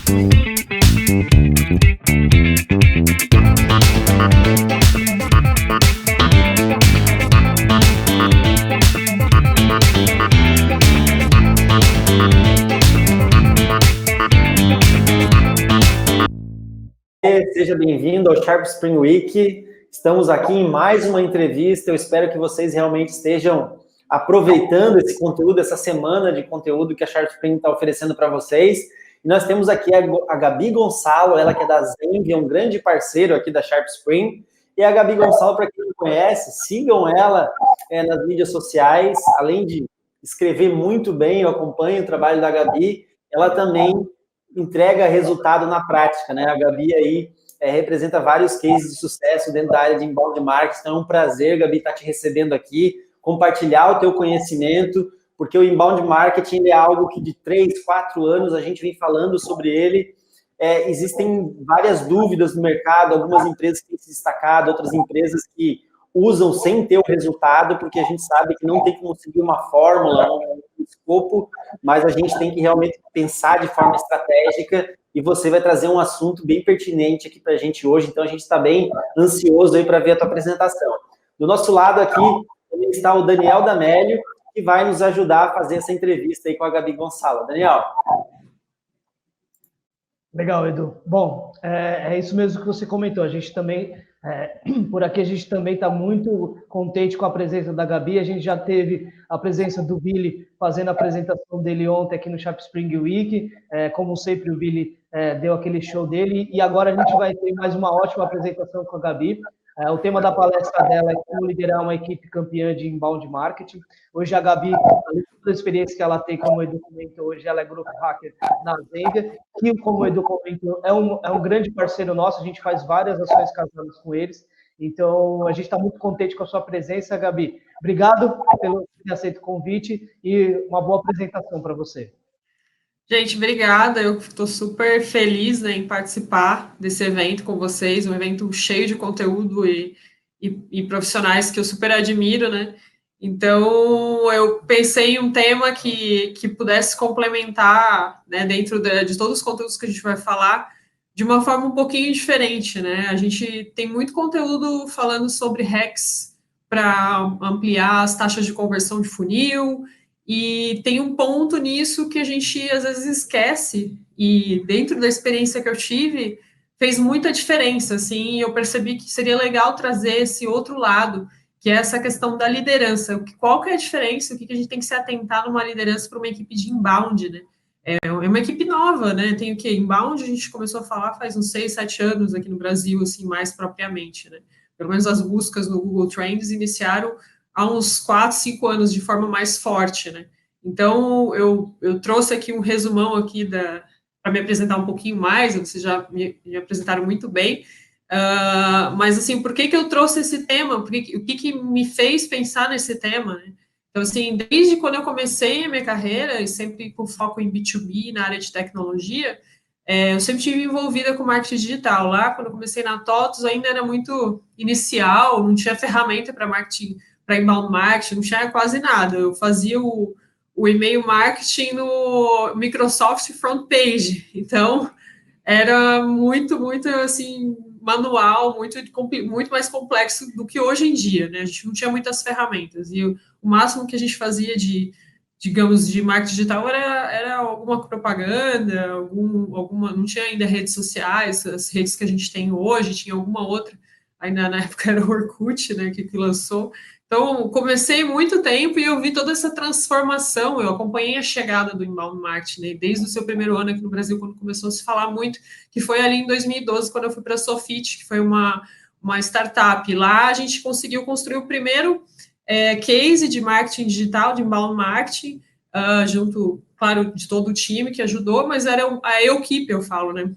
Seja bem-vindo ao Sharp Spring Week. Estamos aqui em mais uma entrevista. Eu espero que vocês realmente estejam aproveitando esse conteúdo, essa semana de conteúdo que a Sharp Spring está oferecendo para vocês. E nós temos aqui a Gabi Gonçalo, ela que é da Zenvia, um grande parceiro aqui da Sharp Spring. E a Gabi Gonçalo, para quem não conhece, sigam ela nas mídias sociais. Além de escrever muito bem, eu acompanho o trabalho da Gabi, ela também entrega resultado na prática, né? A Gabi aí representa vários cases de sucesso dentro da área de inbound marketing. Então é um prazer, Gabi, estar te recebendo aqui, compartilhar o teu conhecimento, porque o inbound marketing é algo que de 3, 4 anos a gente vem falando sobre ele. Existem várias dúvidas no mercado, algumas empresas que têm se destacado, outras empresas que usam sem ter o resultado, porque a gente sabe que não tem que conseguir uma fórmula, um escopo, mas a gente tem que realmente pensar de forma estratégica, e você vai trazer um assunto bem pertinente aqui para a gente hoje, então a gente está bem ansioso aí para ver a tua apresentação. Do nosso lado aqui também está o Daniel D'Amélio, que vai nos ajudar a fazer essa entrevista aí com a Gabi Gonçalo. Daniel. Legal, Edu. Bom, é isso mesmo que você comentou. A gente também, por aqui, a gente também está muito contente com a presença da Gabi. A gente já teve a presença do Billy fazendo a apresentação dele ontem aqui no Sharp Spring Week. Como sempre, o Billy deu aquele show dele. E agora a gente vai ter mais uma ótima apresentação com a Gabi. O tema da palestra dela é como liderar uma equipe campeã de inbound marketing. Hoje a Gabi, além de toda a experiência que ela tem como Edu comentou, hoje ela é Growth Hacker na Zenvia, que, como o Edu comentou, é um grande parceiro nosso, a gente faz várias ações casadas com eles. Então, a gente está muito contente com a sua presença, Gabi. Obrigado pelo ter aceito o convite e uma boa apresentação para você. Gente, obrigada. Eu estou super feliz, né, em participar desse evento com vocês, um evento cheio de conteúdo e profissionais que eu super admiro, né? Então, eu pensei em um tema que pudesse complementar, né, dentro de todos os conteúdos que a gente vai falar, de uma forma um pouquinho diferente, né? A gente tem muito conteúdo falando sobre hacks para ampliar as taxas de conversão de funil, e tem um ponto nisso que a gente às vezes esquece, e dentro da experiência que eu tive, fez muita diferença, assim, eu percebi que seria legal trazer esse outro lado, que é essa questão da liderança. Qual que é a diferença, o que a gente tem que se atentar numa liderança para uma equipe de inbound, né? É uma equipe nova, né? Tem o quê? Inbound, a gente começou a falar faz uns 6, 7 anos aqui no Brasil, assim, mais propriamente, né? Pelo menos as buscas no Google Trends iniciaram há uns 4, 5 anos de forma mais forte, né? Então, eu trouxe aqui um resumão aqui para me apresentar um pouquinho mais, vocês já me apresentaram muito bem, mas, assim, por que eu trouxe esse tema? O que me fez pensar nesse tema, né? Então, assim, desde quando eu comecei a minha carreira, e sempre com foco em B2B, na área de tecnologia, eu sempre estive envolvida com marketing digital. Lá, quando eu comecei na TOTOS, ainda era muito inicial, não tinha ferramenta para marketing, para inbound marketing, não tinha quase nada. Eu fazia o e-mail marketing no Microsoft Front Page. Então, era muito, muito, assim, manual, muito mais complexo do que hoje em dia, né? A gente não tinha muitas ferramentas. E o máximo que a gente fazia digamos, de marketing digital era alguma propaganda, não tinha ainda redes sociais, as redes que a gente tem hoje, tinha alguma outra, ainda na época era o Orkut, né, que lançou. Então, comecei muito tempo e eu vi toda essa transformação, eu acompanhei a chegada do inbound marketing, né, desde o seu primeiro ano aqui no Brasil, quando começou a se falar muito, que foi ali em 2012, quando eu fui para a Sofit, que foi uma startup. Lá a gente conseguiu construir o primeiro case de marketing digital, de inbound marketing, junto, claro, de todo o time que ajudou, mas era a equipe, eu falo, né?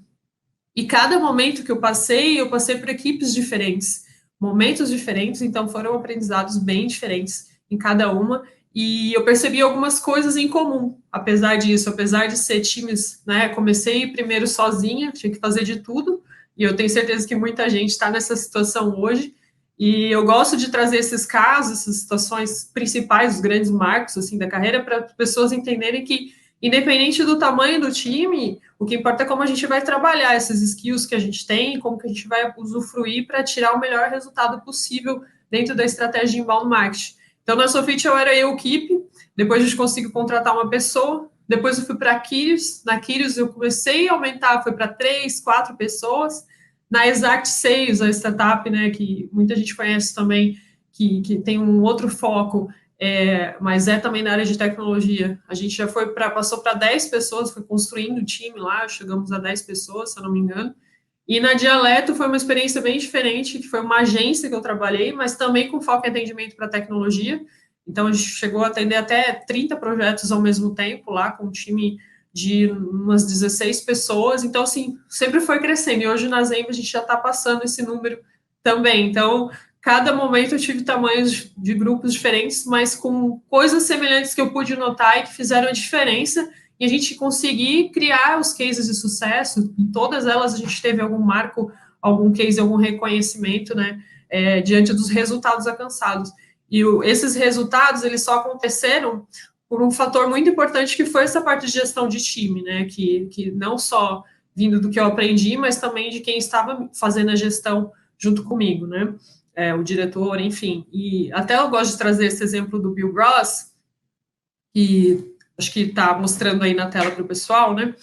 E cada momento que eu passei por equipes diferentes, momentos diferentes, então foram aprendizados bem diferentes em cada uma, e eu percebi algumas coisas em comum, apesar disso, apesar de ser times, né? Comecei primeiro sozinha, tinha que fazer de tudo, e eu tenho certeza que muita gente está nessa situação hoje. E eu gosto de trazer esses casos, essas situações principais, os grandes marcos assim da carreira, para as pessoas entenderem que independente do tamanho do time, o que importa é como a gente vai trabalhar esses skills que a gente tem, como que a gente vai usufruir para tirar o melhor resultado possível dentro da estratégia de inbound marketing. Então, na Sofit eu era eu, equipe, depois a gente conseguiu contratar uma pessoa, depois eu fui para a Quirius, na Quirius eu comecei a aumentar, foi para 3, 4 pessoas, na Exact Sales, a startup, né, que muita gente conhece também, que tem um outro foco, mas também na área de tecnologia. A gente já passou para 10 pessoas, foi construindo o time lá, chegamos a 10 pessoas, se eu não me engano. E na Dialeto foi uma experiência bem diferente, que foi uma agência que eu trabalhei, mas também com foco em atendimento para tecnologia. Então, a gente chegou a atender até 30 projetos ao mesmo tempo lá, com um time de umas 16 pessoas. Então, assim, sempre foi crescendo. E hoje na Zenva a gente já está passando esse número também. Então, cada momento eu tive tamanhos de grupos diferentes, mas com coisas semelhantes que eu pude notar e que fizeram a diferença, e a gente conseguir criar os cases de sucesso. Em todas elas a gente teve algum marco, algum case, algum reconhecimento, né, diante dos resultados alcançados. E esses resultados, eles só aconteceram por um fator muito importante, que foi essa parte de gestão de time, né, que não só vindo do que eu aprendi, mas também de quem estava fazendo a gestão junto comigo, né, o diretor, enfim. E até eu gosto de trazer esse exemplo do Bill Gross, que acho que está mostrando aí na tela para o pessoal, né?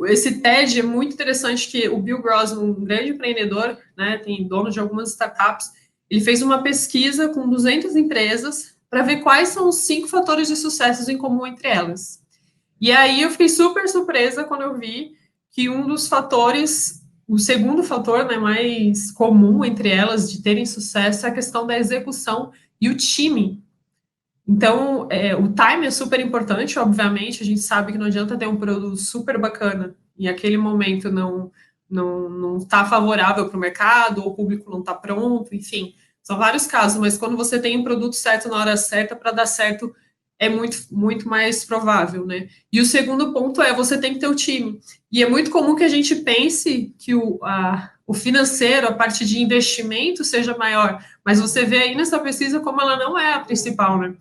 Esse TED é muito interessante, que o Bill Gross, um grande empreendedor, né, tem dono de algumas startups, ele fez uma pesquisa com 200 empresas para ver quais são os 5 fatores de sucesso em comum entre elas. E aí eu fiquei super surpresa quando eu vi que um dos fatores, o segundo fator, né, mais comum entre elas de terem sucesso, é a questão da execução e o time. Então, o time é super importante, obviamente. A gente sabe que não adianta ter um produto super bacana e aquele momento não está favorável para o mercado, ou o público não está pronto, enfim, são vários casos, mas quando você tem um produto certo na hora certa, para dar certo, é muito, muito mais provável, né? E o segundo ponto você tem que ter o time. E é muito comum que a gente pense que o financeiro, a parte de investimento seja maior, mas você vê aí nessa pesquisa como ela não é a principal, né?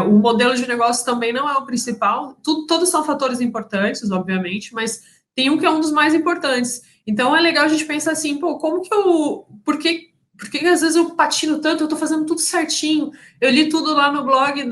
O modelo de negócio também não é o principal. Todos são fatores importantes, obviamente, mas tem um que é um dos mais importantes. Então é legal a gente pensar assim, pô, como que por que às vezes eu patino tanto, eu tô fazendo tudo certinho, eu li tudo lá no blog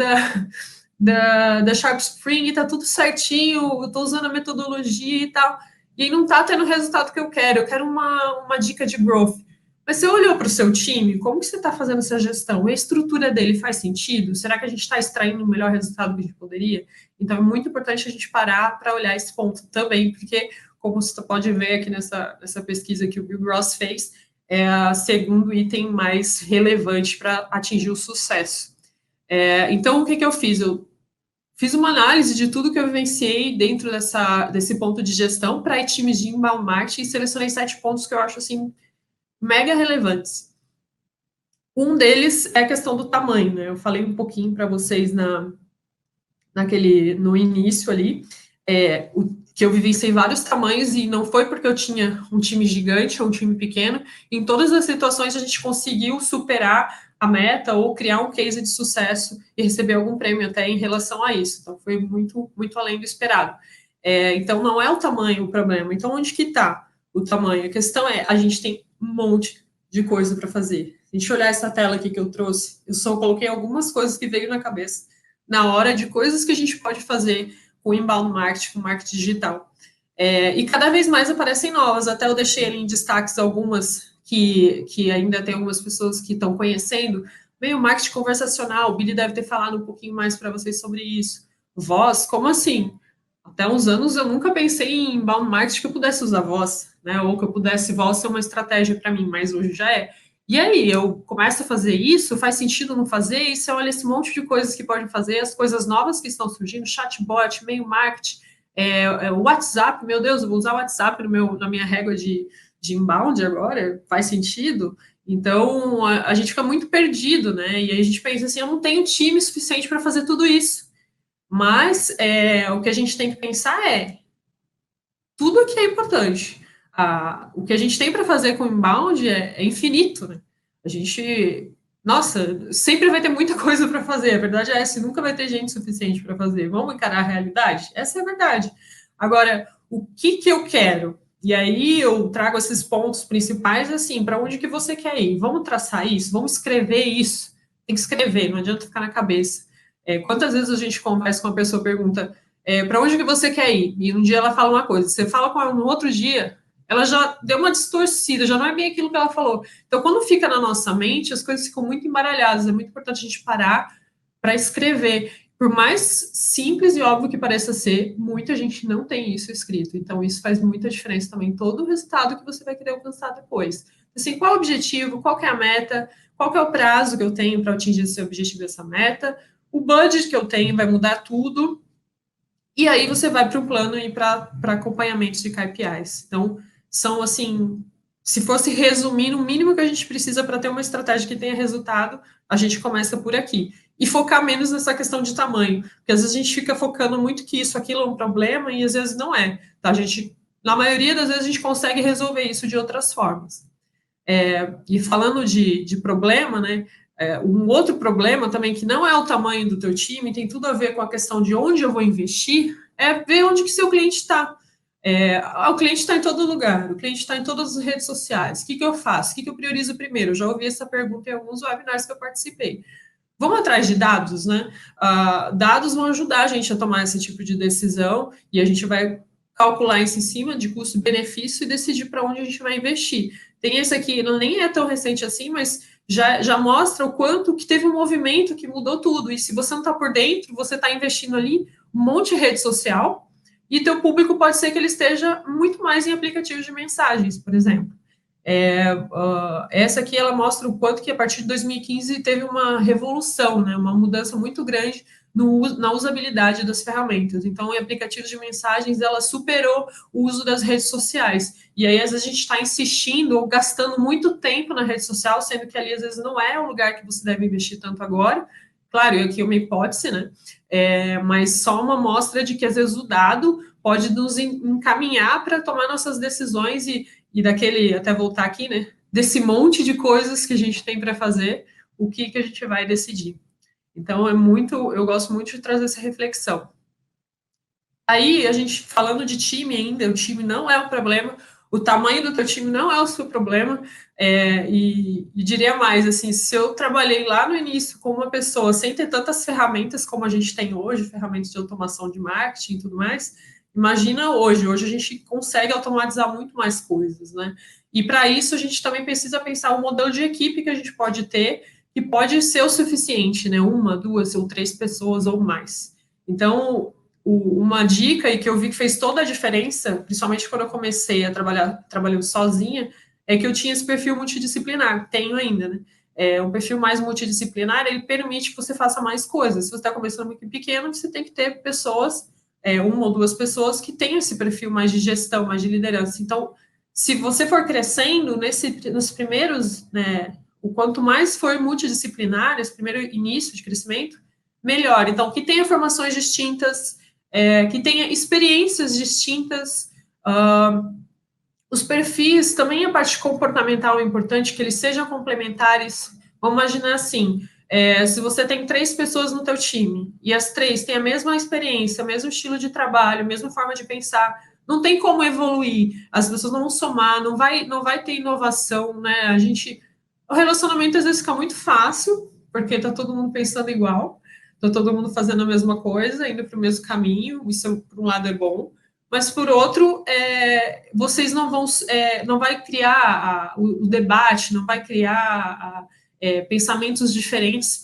da Sharp Spring, e tá tudo certinho, eu tô usando a metodologia e tal, e não tá tendo o resultado que eu quero uma dica de growth. Mas você olhou para o seu time, como que você está fazendo essa gestão? A estrutura dele faz sentido? Será que a gente está extraindo o melhor resultado que a gente poderia? Então, é muito importante a gente parar para olhar esse ponto também, porque, como você pode ver aqui nessa pesquisa que o Bill Gross fez, é o segundo item mais relevante para atingir o sucesso. Então, o que eu fiz? Eu fiz uma análise de tudo que eu vivenciei dentro desse ponto de gestão para times de inbound marketing e selecionei 7 pontos que eu acho, assim, mega relevantes. Um deles é a questão do tamanho, né? Eu falei um pouquinho para vocês no início ali, que eu vivenciei vários tamanhos, e não foi porque eu tinha um time gigante ou um time pequeno. Em todas as situações a gente conseguiu superar a meta ou criar um case de sucesso e receber algum prêmio até em relação a isso. Então foi muito, muito além do esperado. Então não é o tamanho o problema. Então onde que está o tamanho? A questão a gente tem um monte de coisa para fazer. Se a gente olhar essa tela aqui que eu trouxe, eu só coloquei algumas coisas que veio na cabeça na hora, de coisas que a gente pode fazer com inbound marketing, com marketing digital. E cada vez mais aparecem novas. Até eu deixei ali em destaques algumas que ainda tem algumas pessoas que estão conhecendo. Bem, o marketing conversacional, o Billy deve ter falado um pouquinho mais para vocês sobre isso. Voz, como assim? Até uns anos eu nunca pensei em inbound marketing que eu pudesse usar voz, né? Ou que eu pudesse voz ser uma estratégia para mim, mas hoje já é. E aí, eu começo a fazer isso, faz sentido não fazer? E você olha esse monte de coisas que podem fazer, as coisas novas que estão surgindo, chatbot, e-mail marketing, o WhatsApp, meu Deus, eu vou usar o WhatsApp na minha régua de inbound agora, faz sentido? Então, a gente fica muito perdido, né? E aí a gente pensa assim, eu não tenho time suficiente para fazer tudo isso. Mas o que a gente tem que pensar tudo que é importante. O que a gente tem para fazer com inbound é infinito, né? A gente nossa, sempre vai ter muita coisa para fazer. A verdade é essa, nunca vai ter gente suficiente para fazer. Vamos encarar a realidade? Essa é a verdade. Agora, o que eu quero? E aí eu trago esses pontos principais, assim, para onde que você quer ir? Vamos traçar isso? Vamos escrever isso? Tem que escrever, não adianta ficar na cabeça. Quantas vezes a gente conversa com uma pessoa, pergunta, para onde que você quer ir? E um dia ela fala uma coisa, você fala com ela no outro dia, ela já deu uma distorcida, já não é bem aquilo que ela falou. Então, quando fica na nossa mente, as coisas ficam muito embaralhadas. É muito importante a gente parar para escrever. Por mais simples e óbvio que pareça ser, muita gente não tem isso escrito. Então, isso faz muita diferença também. Todo o resultado que você vai querer alcançar depois. Assim, qual é o objetivo? Qual que é a meta? Qual que é o prazo que eu tenho para atingir esse objetivo, essa meta? O budget que eu tenho vai mudar tudo. E aí você vai para o plano e para acompanhamentos de KPIs. Então, são assim, se fosse resumir, no mínimo que a gente precisa para ter uma estratégia que tenha resultado, a gente começa por aqui. E focar menos nessa questão de tamanho, porque às vezes a gente fica focando muito que isso, aquilo é um problema, e às vezes não é. Tá? Na maioria das vezes, a gente consegue resolver isso de outras formas. E falando de problema, né? Um outro problema também, que não é o tamanho do teu time, tem tudo a ver com a questão de onde eu vou investir, é ver onde que seu cliente está. O cliente está em todo lugar, o cliente está em todas as redes sociais. O que eu faço? O que eu priorizo primeiro? Eu já ouvi essa pergunta em alguns webinars que eu participei. Vamos atrás de dados, né? Dados vão ajudar a gente a tomar esse tipo de decisão e a gente vai calcular isso em cima de custo-benefício e decidir para onde a gente vai investir. Tem esse aqui, nem é tão recente assim, mas já mostra o quanto que teve um movimento que mudou tudo. E se você não está por dentro, você está investindo ali um monte de rede social e teu público pode ser que ele esteja muito mais em aplicativos de mensagens, por exemplo. Essa aqui, ela mostra o quanto que a partir de 2015 teve uma revolução, né, uma mudança muito grande na usabilidade das ferramentas. Então, em aplicativos de mensagens, ela superou o uso das redes sociais. E aí, às vezes, a gente está insistindo ou gastando muito tempo na rede social, sendo que ali, às vezes, não é o lugar que você deve investir tanto agora. Claro, e aqui é uma hipótese, né? Mas só uma amostra de que, às vezes, o dado pode nos encaminhar para tomar nossas decisões e daquele, até voltar aqui, né? Desse monte de coisas que a gente tem para fazer, o que a gente vai decidir. Então, eu gosto muito de trazer essa reflexão. Aí, a gente, falando de time ainda, o time não é o problema, o tamanho do teu time não é o seu problema, e diria mais, assim, se eu trabalhei lá no início com uma pessoa sem ter tantas ferramentas como a gente tem hoje, ferramentas de automação de marketing e tudo mais, imagina hoje a gente consegue automatizar muito mais coisas, né? E para isso, a gente também precisa pensar o modelo de equipe que a gente pode ter, que pode ser o suficiente, né? 1, 2 ou 3 pessoas ou mais. Então, uma dica, e que eu vi que fez toda a diferença, principalmente quando eu comecei a trabalhando sozinha, é que eu tinha esse perfil multidisciplinar, tenho ainda, né? Um perfil mais multidisciplinar, ele permite que você faça mais coisas. Se você está começando uma equipe pequena, você tem que ter pessoas, 1 ou 2 pessoas que tenham esse perfil mais de gestão, mais de liderança. Então, se você for crescendo nos primeiros, né, o quanto mais for multidisciplinar, esse primeiro início de crescimento, melhor. Então, que tenha formações distintas, que tenha experiências distintas, os perfis, também a parte comportamental é importante, que eles sejam complementares. Vamos imaginar assim, se você tem 3 pessoas no teu time, e as 3 têm a mesma experiência, o mesmo estilo de trabalho, a mesma forma de pensar, não tem como evoluir, as pessoas não vão somar, não vai ter inovação, né? O relacionamento às vezes fica muito fácil, porque tá todo mundo pensando igual, tá todo mundo fazendo a mesma coisa, indo para o mesmo caminho, isso por um lado é bom, mas por outro, vocês não vai criar o debate, não vai criar pensamentos diferentes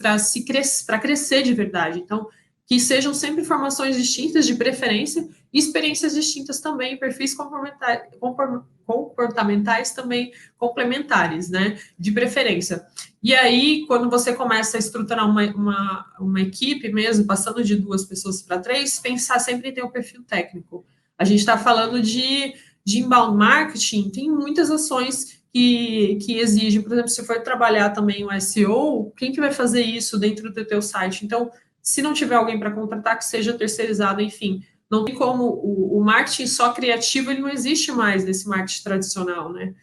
para crescer de verdade. Então, que sejam sempre formações distintas, de preferência, e experiências distintas também, perfis comportamentais também complementares, né, de preferência. E aí, quando você começa a estruturar uma equipe mesmo, passando de 2 pessoas para 3, pensar sempre em ter um perfil técnico. A gente está falando de inbound marketing, tem muitas ações que exigem, por exemplo, se for trabalhar também o SEO, quem que vai fazer isso dentro do teu site? Então, se não tiver alguém para contratar, que seja terceirizado, enfim, não tem como, o marketing só criativo, ele não existe mais nesse marketing tradicional, né?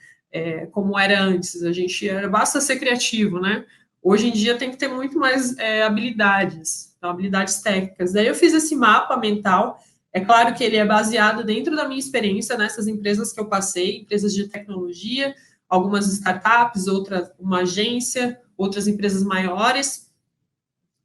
Como era antes, basta ser criativo, né? Hoje em dia tem que ter muito mais habilidades, então, habilidades técnicas. Daí eu fiz esse mapa mental. É claro que ele é baseado dentro da minha experiência nessas empresas que eu passei, empresas de tecnologia, algumas startups, outras uma agência, outras empresas maiores.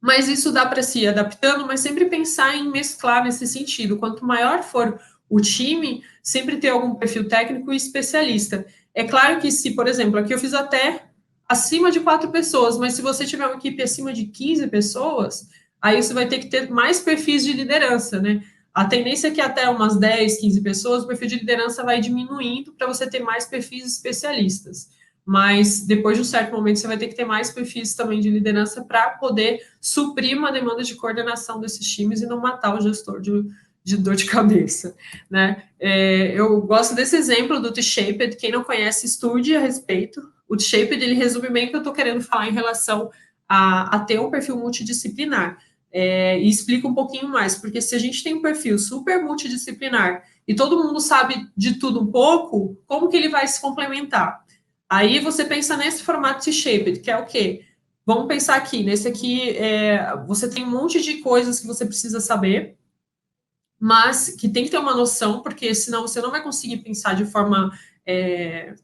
Mas isso dá para se ir adaptando, mas sempre pensar em mesclar nesse sentido. Quanto maior for o time, sempre ter algum perfil técnico e especialista. É claro que se, por exemplo, aqui eu fiz até acima de 4 pessoas, mas se você tiver uma equipe acima de 15 pessoas, aí você vai ter que ter mais perfis de liderança, né? A tendência é que até umas 10, 15 pessoas, o perfil de liderança vai diminuindo para você ter mais perfis especialistas. Mas depois de um certo momento você vai ter que ter mais perfis também de liderança para poder suprir uma demanda de coordenação desses times e não matar o gestor de dor de cabeça, né? Eu gosto desse exemplo do T-Shaped. Quem não conhece, estude a respeito. O T-Shaped, ele resume bem o que eu estou querendo falar em relação a ter um perfil multidisciplinar. E explica um pouquinho mais, porque se a gente tem um perfil super multidisciplinar e todo mundo sabe de tudo um pouco, como que ele vai se complementar? Aí você pensa nesse formato T-Shaped, que é o quê? Vamos pensar aqui, nesse aqui, você tem um monte de coisas que você precisa saber, mas que tem que ter uma noção, porque senão você não vai conseguir pensar de forma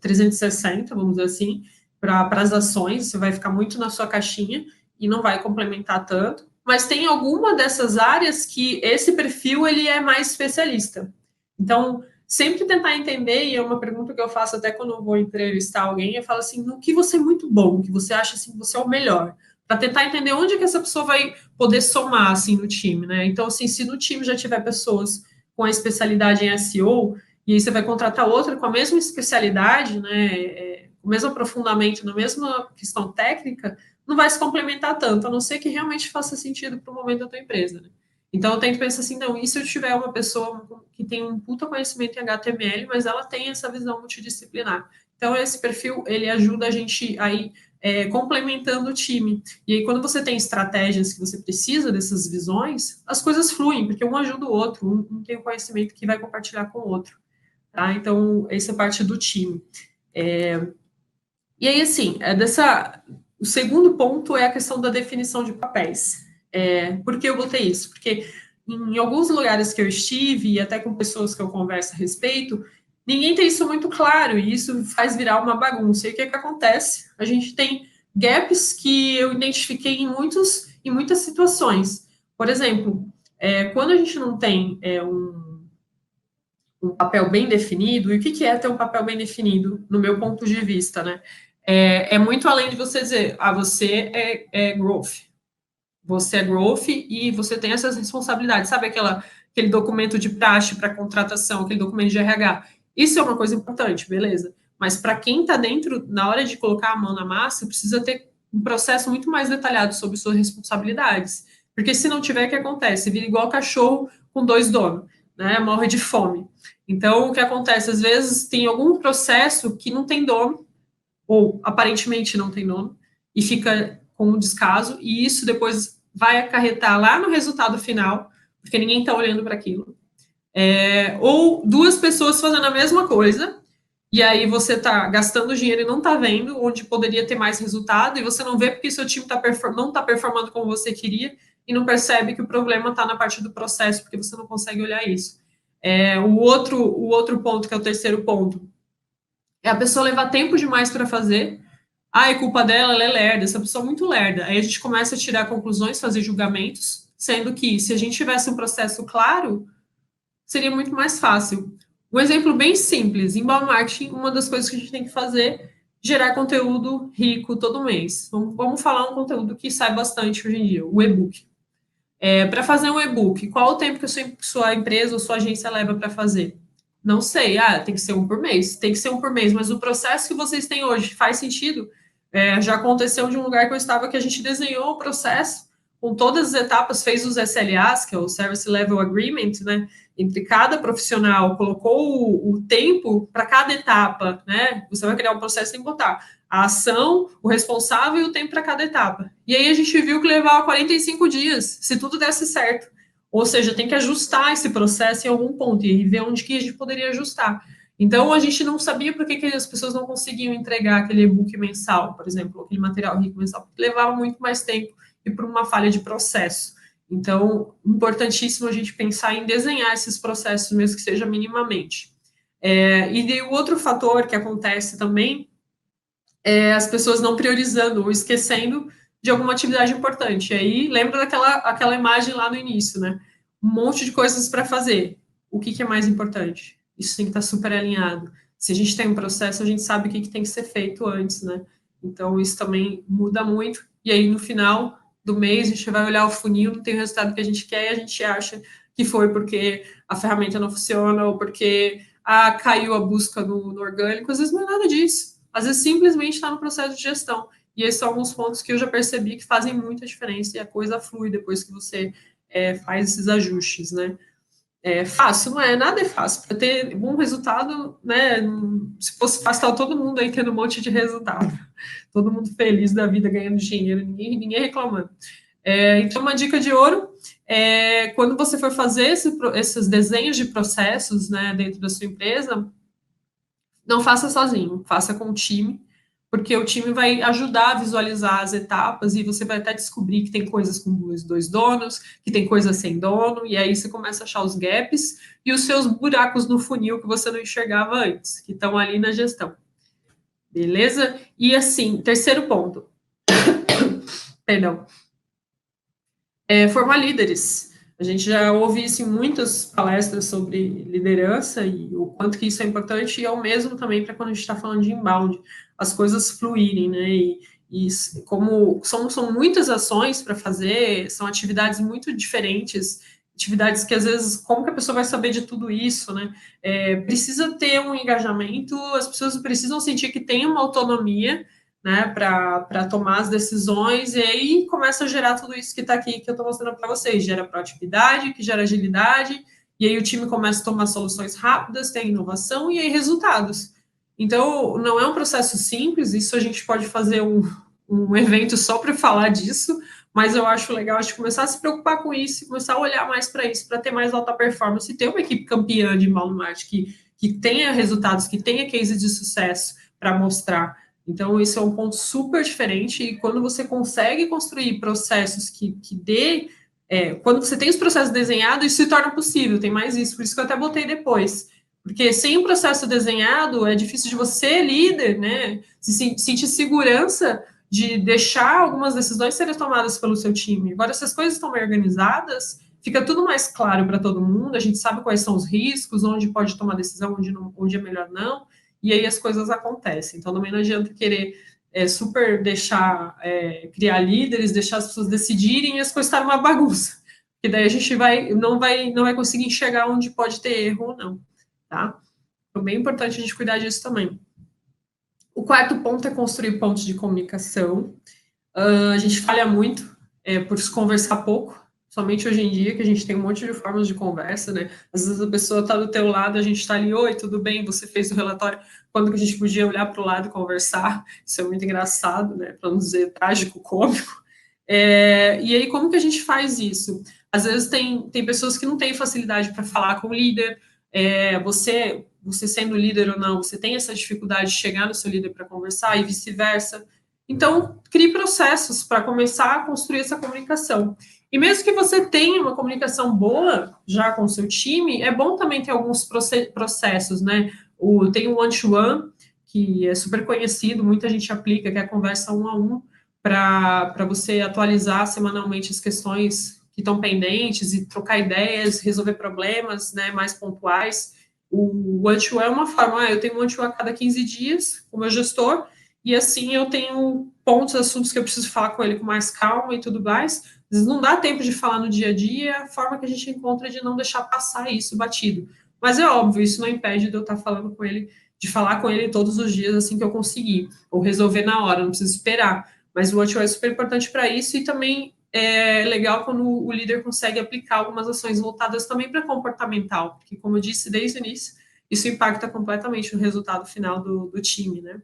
360, vamos dizer assim, para as ações, você vai ficar muito na sua caixinha e não vai complementar tanto. Mas tem alguma dessas áreas que esse perfil ele é mais especialista. Então, sempre tentar entender, e é uma pergunta que eu faço até quando eu vou entrevistar alguém, eu falo assim, no que você é muito bom, que você acha assim, que você é o melhor, para tentar entender onde que essa pessoa vai poder somar, assim, no time, né? Então, assim, se no time já tiver pessoas com a especialidade em SEO, e aí você vai contratar outra com a mesma especialidade, né, o mesmo aprofundamento, na mesma questão técnica, não vai se complementar tanto, a não ser que realmente faça sentido para o momento da tua empresa, né? Então, eu tento pensar assim, não, e se eu tiver uma pessoa que tem um puta conhecimento em HTML, mas ela tem essa visão multidisciplinar. Então, esse perfil, ele ajuda a gente aí complementando o time. E aí, quando você tem estratégias que você precisa dessas visões, as coisas fluem, porque um ajuda o outro, um tem o conhecimento que vai compartilhar com o outro. Tá? Então, essa é parte do time. E aí, assim, o segundo ponto é a questão da definição de papéis. Por que eu botei isso? Porque em alguns lugares que eu estive, e até com pessoas que eu converso a respeito, ninguém tem isso muito claro, e isso faz virar uma bagunça. E o que acontece? A gente tem gaps que eu identifiquei em muitas situações. Por exemplo, quando a gente não tem um papel bem definido, e o que é ter um papel bem definido, no meu ponto de vista, né? É muito além de você dizer, você é growth. Você é growth e você tem essas responsabilidades. Sabe aquele documento de praxe para contratação, aquele documento de RH? Isso é uma coisa importante, beleza. Mas para quem está dentro, na hora de colocar a mão na massa, precisa ter um processo muito mais detalhado sobre suas responsabilidades. Porque se não tiver, o que acontece? Vira igual cachorro com 2 donos, né? Morre de fome. Então, o que acontece? Às vezes tem algum processo que não tem dono, ou aparentemente não tem dono, e fica com um descaso, e isso depois vai acarretar lá no resultado final, porque ninguém está olhando para aquilo. Ou 2 pessoas fazendo a mesma coisa, e aí você está gastando dinheiro e não está vendo onde poderia ter mais resultado, e você não vê porque seu time não está performando como você queria, e não percebe que o problema está na parte do processo, porque você não consegue olhar isso. O outro ponto, que é o terceiro ponto, é a pessoa levar tempo demais para fazer. É culpa dela, ela é lerda, essa pessoa é muito lerda. Aí a gente começa a tirar conclusões, fazer julgamentos, sendo que se a gente tivesse um processo claro, seria muito mais fácil. Um exemplo bem simples, inbound marketing, uma das coisas que a gente tem que fazer é gerar conteúdo rico todo mês. Vamos falar um conteúdo que sai bastante hoje em dia, o e-book. Para fazer um e-book, qual o tempo que a sua empresa ou sua agência leva para fazer? Não sei, tem que ser um por mês. Tem que ser um por mês, mas o processo que vocês têm hoje faz sentido? Já aconteceu de um lugar que eu estava que a gente desenhou o processo com todas as etapas, fez os SLAs, que é o Service Level Agreement, né? Entre cada profissional, colocou o tempo para cada etapa, né? Você vai criar um processo, tem que botar a ação, o responsável e o tempo para cada etapa. E aí a gente viu que levava 45 dias, se tudo desse certo. Ou seja, tem que ajustar esse processo em algum ponto e ver onde que a gente poderia ajustar. Então, a gente não sabia por que as pessoas não conseguiam entregar aquele e-book mensal, por exemplo, aquele material rico mensal, porque levava muito mais tempo e por uma falha de processo. Então, importantíssimo a gente pensar em desenhar esses processos, mesmo que seja minimamente. E o outro fator que acontece também é as pessoas não priorizando ou esquecendo de alguma atividade importante. E aí, lembra aquela imagem lá no início, né? Um monte de coisas para fazer. O que é mais importante? Isso tem que estar super alinhado. Se a gente tem um processo, a gente sabe o que tem que ser feito antes, né? Então, isso também muda muito. E aí, no final do mês, a gente vai olhar o funil, não tem o resultado que a gente quer, e a gente acha que foi porque a ferramenta não funciona, ou porque caiu a busca no orgânico. Às vezes não é nada disso. Às vezes simplesmente está no processo de gestão. E esses são alguns pontos que eu já percebi que fazem muita diferença e a coisa flui depois que você faz esses ajustes, né? Fácil, não é? Nada é fácil. Para ter bom resultado, né? Se fosse fácil, todo mundo aí tendo um monte de resultado. Todo mundo feliz da vida, ganhando dinheiro, ninguém reclamando. Então, uma dica de ouro quando você for fazer esses desenhos de processos, né, dentro da sua empresa, não faça sozinho, faça com o time, porque o time vai ajudar a visualizar as etapas e você vai até descobrir que tem coisas com dois donos, que tem coisas sem dono, e aí você começa a achar os gaps e os seus buracos no funil que você não enxergava antes, que estão ali na gestão. Beleza? E assim, terceiro ponto. Perdão. Formar líderes. A gente já ouve isso em muitas palestras sobre liderança e o quanto que isso é importante, e é o mesmo também para quando a gente está falando de inbound, as coisas fluírem, né? E como são muitas ações para fazer, são atividades muito diferentes, atividades que às vezes, como que a pessoa vai saber de tudo isso, né? Precisa ter um engajamento, as pessoas precisam sentir que tem uma autonomia, né, para tomar as decisões, e aí começa a gerar tudo isso que está aqui, que eu estou mostrando para vocês, gera proatividade, que gera agilidade, e aí o time começa a tomar soluções rápidas, tem inovação, e aí resultados. Então, não é um processo simples, isso a gente pode fazer um evento só para falar disso, mas eu acho legal a gente começar a se preocupar com isso, e começar a olhar mais para isso, para ter mais alta performance, e ter uma equipe campeã de inbound marketing, que tenha resultados, que tenha case de sucesso para mostrar. Então, isso é um ponto super diferente, e quando você consegue construir processos que dê... quando você tem os processos desenhados, isso se torna possível, tem mais isso, por isso que eu até botei depois. Porque sem um processo desenhado, é difícil de você, líder, né, sentir segurança de deixar algumas decisões serem tomadas pelo seu time. Agora, se as coisas estão bem organizadas, fica tudo mais claro para todo mundo, a gente sabe quais são os riscos, onde pode tomar decisão, onde é melhor não, e aí as coisas acontecem. Então, também não adianta querer super deixar, criar líderes, deixar as pessoas decidirem e as coisas estarem uma bagunça. Porque daí a gente não vai conseguir enxergar onde pode ter erro ou não, tá? Então, bem importante a gente cuidar disso também. O quarto ponto é construir pontos de comunicação. A gente falha muito por se conversar pouco, somente hoje em dia, que a gente tem um monte de formas de conversa, né? Às vezes a pessoa está do teu lado, a gente está ali, oi, tudo bem, você fez o relatório, quando que a gente podia olhar para o lado e conversar? Isso é muito engraçado, né? Para não dizer trágico, cômico. E aí, como que a gente faz isso? Às vezes tem pessoas que não têm facilidade para falar com o líder, você sendo líder ou não, você tem essa dificuldade de chegar no seu líder para conversar e vice-versa. Então, crie processos para começar a construir essa comunicação. E mesmo que você tenha uma comunicação boa já com o seu time, é bom também ter alguns processos, né? Tem o one-to-one, que é super conhecido, muita gente aplica, que é a conversa 1-a-1, para você atualizar semanalmente as questões que estão pendentes e trocar ideias, resolver problemas, né, mais pontuais. O one-to-one é uma forma, eu tenho um one-to-one a cada 15 dias com o meu gestor, e assim eu tenho pontos, assuntos que eu preciso falar com ele com mais calma e tudo mais. Às vezes não dá tempo de falar no dia a dia, a forma que a gente encontra de não deixar passar isso batido. Mas é óbvio, isso não impede de eu estar falando com ele, de falar com ele todos os dias assim que eu conseguir, ou resolver na hora, não preciso esperar. Mas o one-to-one é super importante para isso, e também é legal quando o líder consegue aplicar algumas ações voltadas também para comportamental, porque, como eu disse desde o início, isso impacta completamente o resultado final do time, né?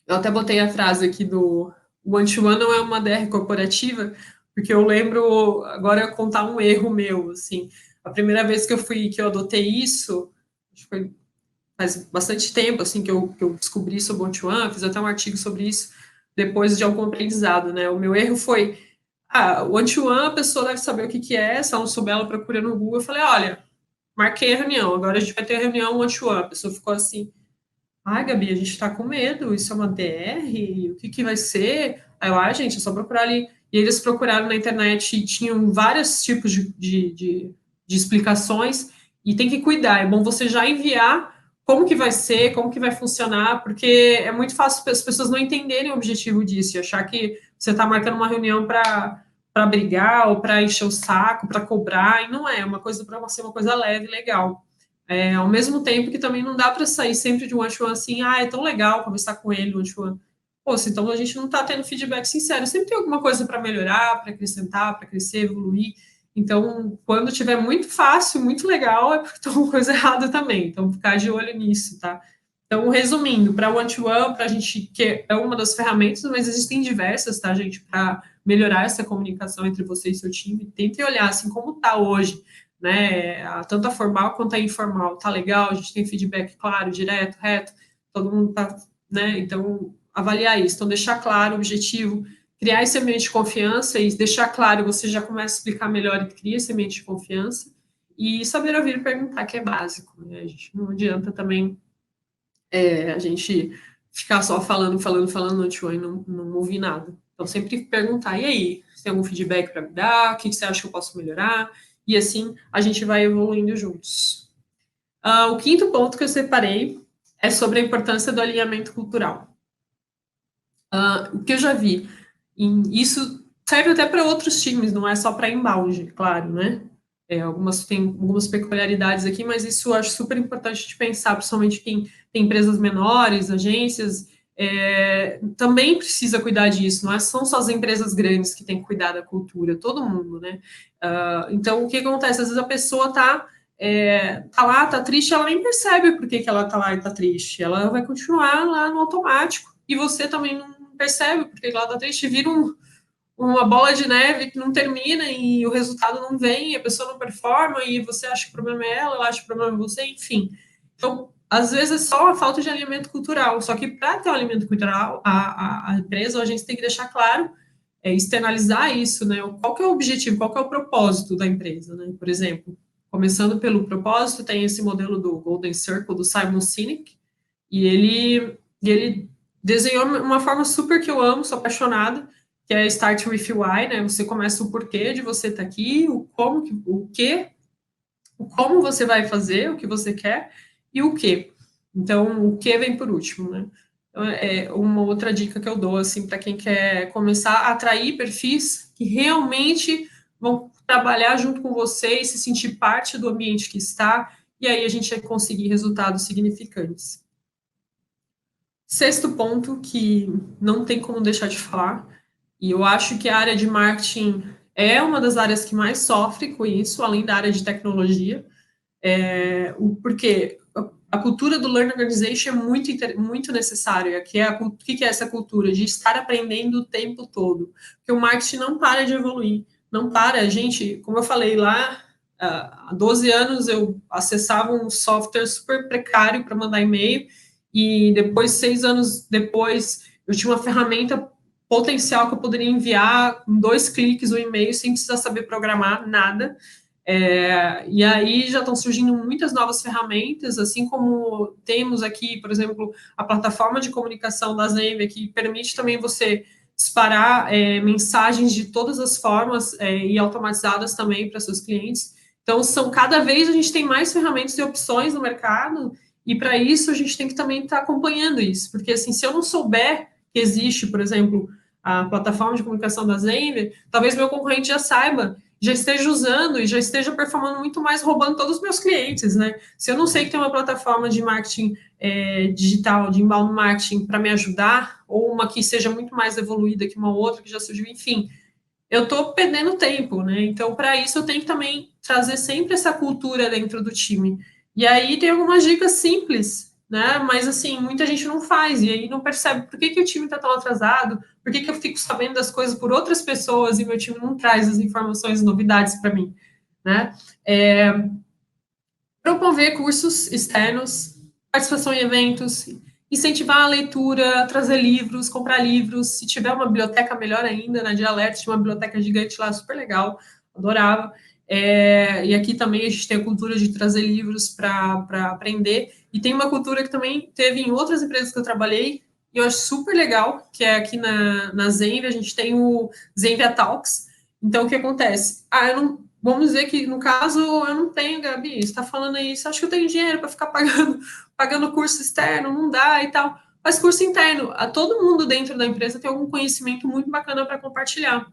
Eu até botei a frase aqui do one-to-one não é uma DR corporativa, porque eu lembro, agora eu contar um erro meu, assim, a primeira vez que eu adotei isso, acho que foi faz bastante tempo, assim, que eu descobri sobre o one-to-one, fiz até um artigo sobre isso, depois de algum aprendizado, né? O meu erro foi, o one-to-one, a pessoa deve saber o que é, se ela não souber, ela procura no Google. Eu falei, olha, marquei a reunião, agora a gente vai ter a reunião one-to-one. A pessoa ficou assim, Gabi, a gente está com medo, isso é uma DR, o que vai ser? Aí eu, gente, é só procurar ali. E eles procuraram na internet e tinham vários tipos de explicações, e tem que cuidar, é bom você já enviar como que vai ser, como que vai funcionar, porque é muito fácil as pessoas não entenderem o objetivo disso, e achar que você está marcando uma reunião para brigar, ou para encher o saco, para cobrar, e não é uma coisa para ser uma coisa leve, legal. Ao mesmo tempo que também não dá para sair sempre de um one-to-one assim, é tão legal conversar com ele, one-to-one. Poxa, então a gente não está tendo feedback sincero, sempre tem alguma coisa para melhorar, para acrescentar, para crescer, evoluir. Então, quando tiver muito fácil, muito legal, é porque tem uma coisa errada também. Então, ficar de olho nisso, tá? Então, resumindo, para one-to-one, para a gente, que é uma das ferramentas, mas existem diversas, tá, gente, para melhorar essa comunicação entre você e seu time. Tentem olhar, assim, como está hoje, né, tanto a formal quanto a informal, tá legal, a gente tem feedback claro, direto, reto, todo mundo tá, né, então, avaliar isso, então, deixar claro o objetivo, criar esse ambiente de confiança, e deixar claro, você já começa a explicar melhor e cria esse ambiente de confiança, e saber ouvir e perguntar, que é básico, né, a gente não adianta também a gente ficar só falando no show e não ouvir nada, então, sempre perguntar, e aí, você tem algum feedback para me dar, o que você acha que eu posso melhorar? E assim a gente vai evoluindo juntos. O quinto ponto que eu separei é sobre a importância do alinhamento cultural. O que eu já vi, isso serve até para outros times, não é só para inbound, claro, né? Tem algumas peculiaridades aqui, mas isso eu acho super importante de pensar, principalmente quem tem empresas menores, agências, também precisa cuidar disso, não são só as empresas grandes que têm que cuidar da cultura, todo mundo, né? Então, o que acontece? Às vezes a pessoa tá lá, tá triste, ela nem percebe por que ela tá lá e tá triste, ela vai continuar lá no automático, e você também não percebe por que ela tá triste, vira uma bola de neve que não termina e o resultado não vem, a pessoa não performa e você acha que o problema é ela acha que o problema é você, enfim. Então, às vezes é só a falta de alinhamento cultural, só que para ter um alinhamento cultural, a empresa ou a gente tem que deixar claro, externalizar isso, né? Qual que é o objetivo, qual que é o propósito da empresa, né? Por exemplo, começando pelo propósito, tem esse modelo do Golden Circle, do Simon Sinek, e ele desenhou uma forma super que eu amo, sou apaixonada, que é Start with Why, né? Você começa o porquê de você estar aqui, o como você vai fazer, o que você quer e o que. Então, o que vem por último, né? Então, é uma outra dica que eu dou, assim, para quem quer começar a atrair perfis que realmente vão trabalhar junto com você e se sentir parte do ambiente que está, e aí a gente vai conseguir resultados significantes. Sexto ponto, que não tem como deixar de falar, e eu acho que a área de marketing é uma das áreas que mais sofre com isso, além da área de tecnologia, porque a cultura do Learning Organization é muito necessária, o que é essa cultura? De estar aprendendo o tempo todo, porque o marketing não para de evoluir, não para, gente, como eu falei lá, há 12 anos eu acessava um software super precário para mandar e-mail, e depois, 6 anos depois, eu tinha uma ferramenta potencial que eu poderia enviar em 2 cliques o e-mail sem precisar saber programar nada. E aí já estão surgindo muitas novas ferramentas, assim como temos aqui, por exemplo, a plataforma de comunicação da Zenvia, que permite também você disparar mensagens de todas as formas e automatizadas também para seus clientes. Então, cada vez a gente tem mais ferramentas e opções no mercado, e para isso a gente tem que também estar acompanhando isso, porque assim, se eu não souber que existe, por exemplo, a plataforma de comunicação da Zenvia, talvez meu concorrente já saiba, já esteja usando e já esteja performando muito mais, roubando todos os meus clientes, né? Se eu não sei que tem uma plataforma de marketing digital, de inbound marketing para me ajudar, ou uma que seja muito mais evoluída que uma outra que já surgiu, enfim, eu estou perdendo tempo, né? Então, para isso, eu tenho que também trazer sempre essa cultura dentro do time. E aí tem algumas dicas simples, né? Mas assim, muita gente não faz, e aí não percebe por que o time está tão atrasado, por que eu fico sabendo das coisas por outras pessoas e meu time não traz as informações e novidades para mim, né? Promover cursos externos, participação em eventos, incentivar a leitura, trazer livros, comprar livros, se tiver uma biblioteca, melhor ainda, na Dialetos, tinha uma biblioteca gigante lá, super legal, adorava. E aqui também a gente tem a cultura de trazer livros para aprender, e tem uma cultura que também teve em outras empresas que eu trabalhei, e eu acho super legal, que é aqui na Zenvia, a gente tem o Zenvia Talks. Então, o que acontece? Vamos dizer que, no caso, eu não tenho, Gabi, você está falando aí, você acha que eu tenho dinheiro para ficar pagando curso externo? Não dá e tal. Mas curso interno, todo mundo dentro da empresa tem algum conhecimento muito bacana para compartilhar.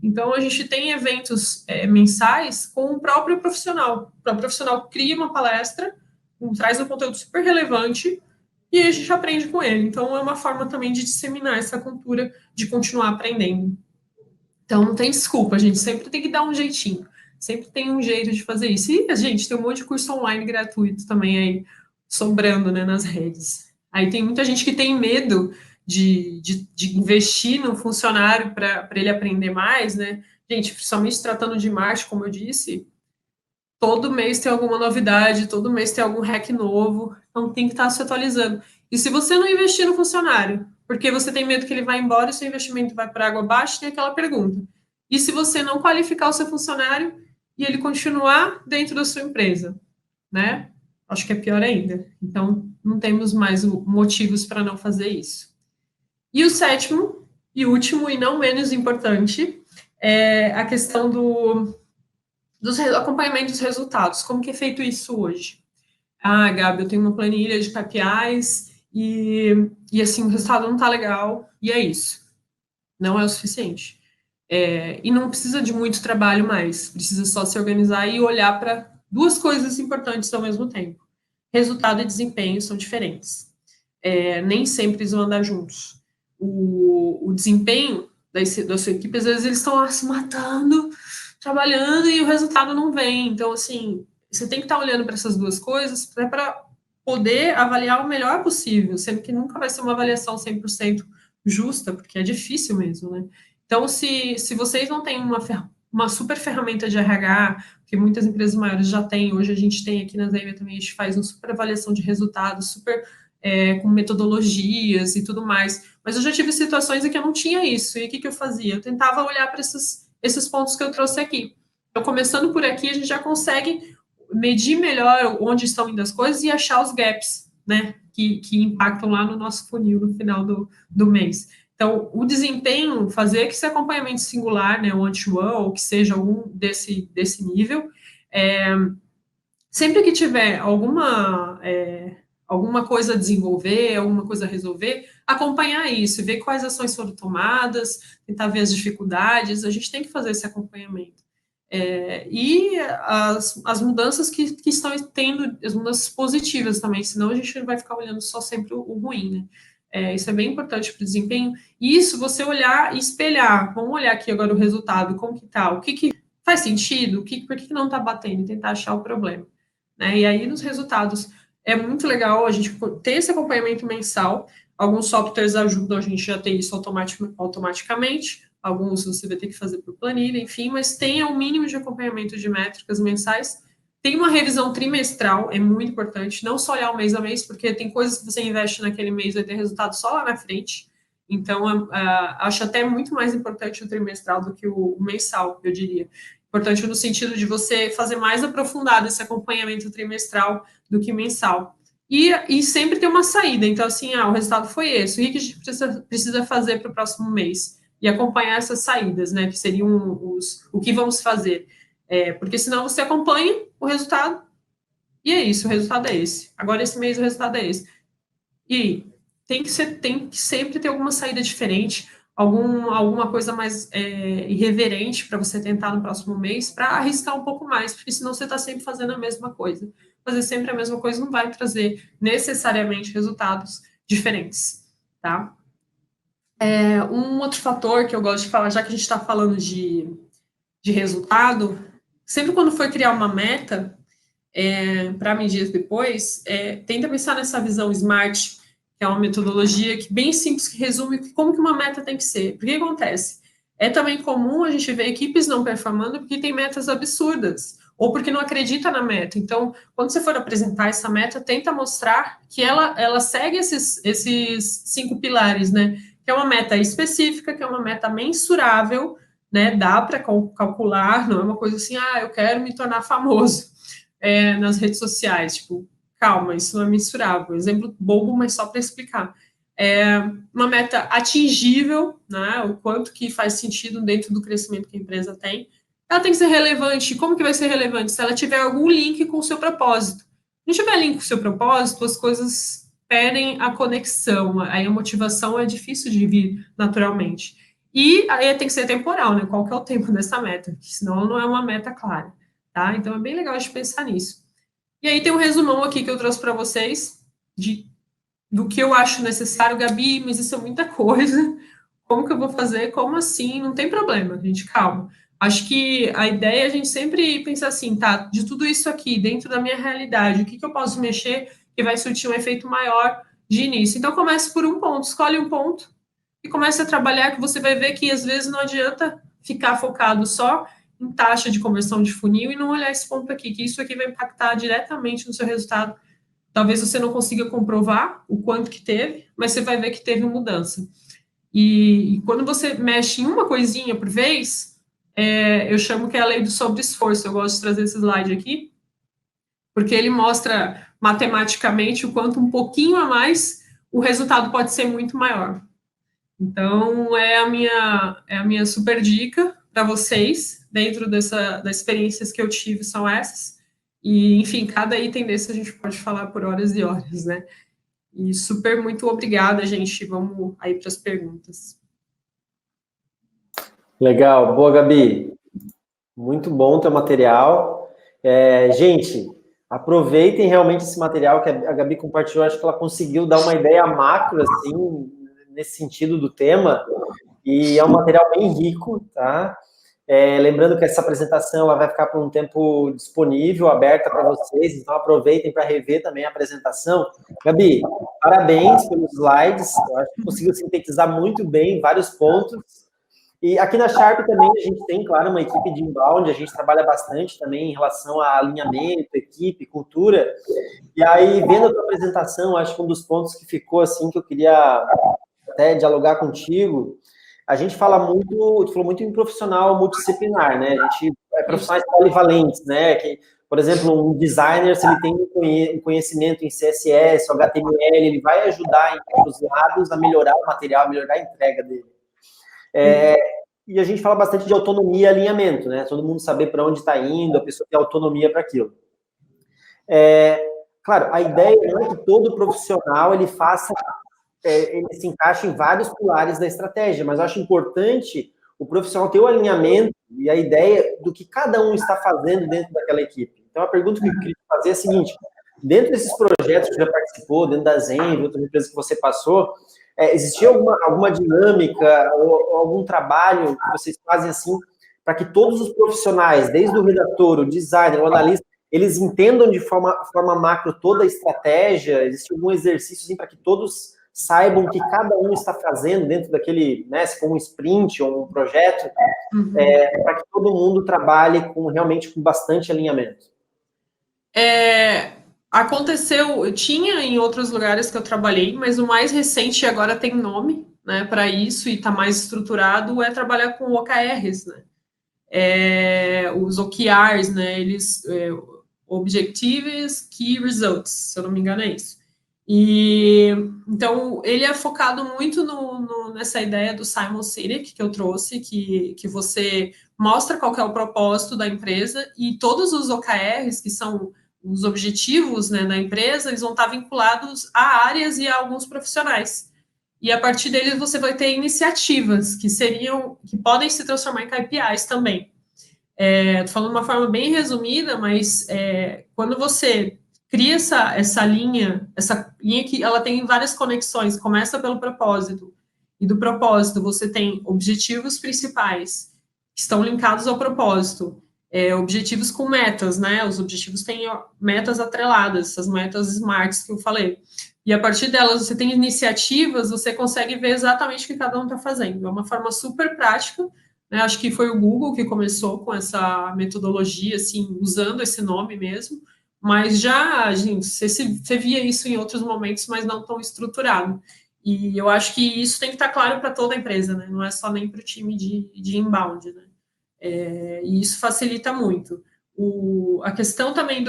Então, a gente tem eventos mensais com o próprio profissional. O profissional cria uma palestra, traz um conteúdo super relevante, e a gente aprende com ele. Então, é uma forma também de disseminar essa cultura de continuar aprendendo. Então, não tem desculpa, a gente sempre tem que dar um jeitinho. Sempre tem um jeito de fazer isso. E, gente, tem um monte de curso online gratuito também aí, sobrando, né, nas redes. Aí tem muita gente que tem medo de investir no funcionário para ele aprender mais, né? Gente, principalmente tratando de marketing, como eu disse, todo mês tem alguma novidade, todo mês tem algum hack novo, então tem que estar se atualizando. E se você não investir no funcionário, porque você tem medo que ele vá embora e seu investimento vai para água abaixo, tem aquela pergunta. E se você não qualificar o seu funcionário e ele continuar dentro da sua empresa, né? Acho que é pior ainda. Então, não temos mais motivos para não fazer isso. E o sétimo e último, e não menos importante, é a questão dos acompanhamento dos resultados. Como que é feito isso hoje? Gabi, eu tenho uma planilha de KPIs e assim, o resultado não está legal, e é isso. Não é o suficiente. E não precisa de muito trabalho mais, precisa só se organizar e olhar para duas coisas importantes ao mesmo tempo. Resultado e desempenho são diferentes. Nem sempre eles vão andar juntos. O desempenho da sua equipe, às vezes eles estão lá se matando, trabalhando e o resultado não vem. Então, assim, você tem que estar olhando para essas duas coisas para poder avaliar o melhor possível, sendo que nunca vai ser uma avaliação 100% justa, porque é difícil mesmo, né? Então, se vocês não têm uma super ferramenta de RH, que muitas empresas maiores já têm, hoje a gente tem aqui na Zenvia também, a gente faz uma super avaliação de resultados, super com metodologias e tudo mais, mas eu já tive situações em que eu não tinha isso, e o que eu fazia? Eu tentava olhar para esses pontos que eu trouxe aqui. Então, começando por aqui, a gente já consegue medir melhor onde estão indo as coisas e achar os gaps, né, que impactam lá no nosso funil no final do mês. Então, o desempenho, fazer esse acompanhamento singular, né, one-to-one, ou que seja algum desse nível, sempre que tiver alguma coisa a desenvolver, alguma coisa a resolver, acompanhar isso, ver quais ações foram tomadas, tentar ver as dificuldades, a gente tem que fazer esse acompanhamento. E as mudanças que estão tendo, as mudanças positivas também, senão a gente não vai ficar olhando só sempre o ruim, né? Isso é bem importante para o desempenho. E isso, você olhar e espelhar. Vamos olhar aqui agora o resultado, como que tá, o que faz sentido, por que não está batendo, e tentar achar o problema. Né? E aí, nos resultados, é muito legal a gente ter esse acompanhamento mensal. Alguns softwares ajudam a gente a ter isso automaticamente, alguns você vai ter que fazer por planilha, enfim, mas tenha um mínimo de acompanhamento de métricas mensais. Tem uma revisão trimestral, é muito importante, não só olhar o mês a mês, porque tem coisas que você investe naquele mês e vai ter resultado só lá na frente. Então, acho até muito mais importante o trimestral do que o mensal, eu diria. Importante no sentido de você fazer mais aprofundado esse acompanhamento trimestral do que mensal. E sempre ter uma saída. Então, assim, o resultado foi esse. O que a gente precisa fazer para o próximo mês? E acompanhar essas saídas, né? Que seriam o que vamos fazer. Porque senão você acompanha o resultado e é isso, o resultado é esse. Agora, esse mês, o resultado é esse. E tem que sempre ter alguma saída diferente, alguma coisa mais irreverente para você tentar no próximo mês, para arriscar um pouco mais, porque senão você está sempre fazendo a mesma coisa. Fazer sempre a mesma coisa não vai trazer necessariamente resultados diferentes, tá? Um outro fator que eu gosto de falar, já que a gente está falando de resultado, sempre quando for criar uma meta, para medir depois, tenta pensar nessa visão SMART, que é uma metodologia bem simples, que resume como que uma meta tem que ser. Porque o que acontece? É também comum a gente ver equipes não performando porque tem metas absurdas, ou porque não acredita na meta. Então, quando você for apresentar essa meta, tenta mostrar que ela segue esses 5 pilares, né? Que é uma meta específica, que é uma meta mensurável, né? Dá para calcular, não é uma coisa assim, eu quero me tornar famoso nas redes sociais. Tipo, calma, isso não é mensurável. Exemplo bobo, mas só para explicar. Uma meta atingível, né? O quanto que faz sentido dentro do crescimento que a empresa tem. Ela tem que ser relevante. Como que vai ser relevante? Se ela tiver algum link com o seu propósito. Se não tiver link com o seu propósito, as coisas perdem a conexão. Aí a motivação é difícil de vir naturalmente. E aí tem que ser temporal, né? Qual que é o tempo dessa meta? Porque senão não é uma meta clara, tá? Então é bem legal de pensar nisso. E aí tem um resumão aqui que eu trouxe para vocês do que eu acho necessário. Gabi, mas isso é muita coisa. Como que eu vou fazer? Como assim? Não tem problema, gente, calma. Acho que a ideia é a gente sempre pensar assim, tá, de tudo isso aqui, dentro da minha realidade, o que eu posso mexer que vai surtir um efeito maior de início? Então, comece por um ponto, escolhe um ponto e comece a trabalhar, que você vai ver que, às vezes, não adianta ficar focado só em taxa de conversão de funil e não olhar esse ponto aqui, que isso aqui vai impactar diretamente no seu resultado. Talvez você não consiga comprovar o quanto que teve, mas você vai ver que teve mudança. E quando você mexe em uma coisinha por vez, eu chamo que é a lei do sobre-esforço. Eu gosto de trazer esse slide aqui, porque ele mostra matematicamente o quanto um pouquinho a mais o resultado pode ser muito maior. Então, é a minha super dica para vocês, dentro das experiências que eu tive, são essas. E, enfim, cada item desse a gente pode falar por horas e horas, né? E super muito obrigada, gente. Vamos aí para as perguntas. Legal, boa, Gabi. Muito bom o teu material. Gente, aproveitem realmente esse material que a Gabi compartilhou. Acho que ela conseguiu dar uma ideia macro, assim, nesse sentido do tema. E é um material bem rico, tá? Lembrando que essa apresentação ela vai ficar por um tempo disponível, aberta para vocês, então aproveitem para rever também a apresentação. Gabi, parabéns pelos slides, eu acho que conseguiu sintetizar muito bem vários pontos. E aqui na Sharp também a gente tem, claro, uma equipe de inbound, a gente trabalha bastante também em relação a alinhamento, equipe, cultura. E aí, vendo a tua apresentação, acho que um dos pontos que ficou assim, que eu queria até dialogar contigo, a gente fala muito, tu falou muito em profissional multidisciplinar, né? A gente profissionais polivalentes, né? Que, por exemplo, um designer, se ele tem um conhecimento em CSS, HTML, ele vai ajudar em outros lados a melhorar o material, a melhorar a entrega dele. E a gente fala bastante de autonomia e alinhamento, né? Todo mundo saber para onde está indo, a pessoa ter autonomia para aquilo. Claro, a ideia não é que todo profissional ele faça, ele se encaixe em vários pilares da estratégia, mas eu acho importante o profissional ter o alinhamento e a ideia do que cada um está fazendo dentro daquela equipe. Então, a pergunta que eu queria fazer é a seguinte: dentro desses projetos que você já participou, dentro da Zenv, outras empresas que você passou, existia alguma dinâmica ou algum trabalho que vocês fazem assim para que todos os profissionais, desde o redator, o designer, o analista, eles entendam de forma macro toda a estratégia? Existe algum exercício assim, para que todos saibam o que cada um está fazendo dentro daquele, né, se for um sprint ou um projeto, para que todo mundo trabalhe realmente com bastante alinhamento? Aconteceu, tinha em outros lugares que eu trabalhei, mas o mais recente agora tem nome, né, para isso e está mais estruturado, é trabalhar com OKRs, né? Os OKRs, né? Objectives Key Results, se eu não me engano é isso. E então ele é focado muito nessa ideia do Simon Sinek que eu trouxe, que você mostra qual que é o propósito da empresa, e todos os OKRs, que são os objetivos, né, da empresa, eles vão estar vinculados a áreas e a alguns profissionais. E a partir deles você vai ter iniciativas que podem se transformar em KPIs também. Estou falando de uma forma bem resumida, mas quando você cria essa linha que ela tem várias conexões, começa pelo propósito, e do propósito você tem objetivos principais que estão linkados ao propósito, objetivos com metas, né? Os objetivos têm metas atreladas, essas metas SMARTs que eu falei. E a partir delas você tem iniciativas, você consegue ver exatamente o que cada um está fazendo. É uma forma super prática né? Acho que foi o Google que começou com essa metodologia, assim, usando esse nome mesmo, mas já, gente, você via isso em outros momentos, mas não tão estruturado. E eu acho que isso tem que estar claro para toda a empresa, né? Não é só nem para o time de inbound, né? E isso facilita muito. A questão também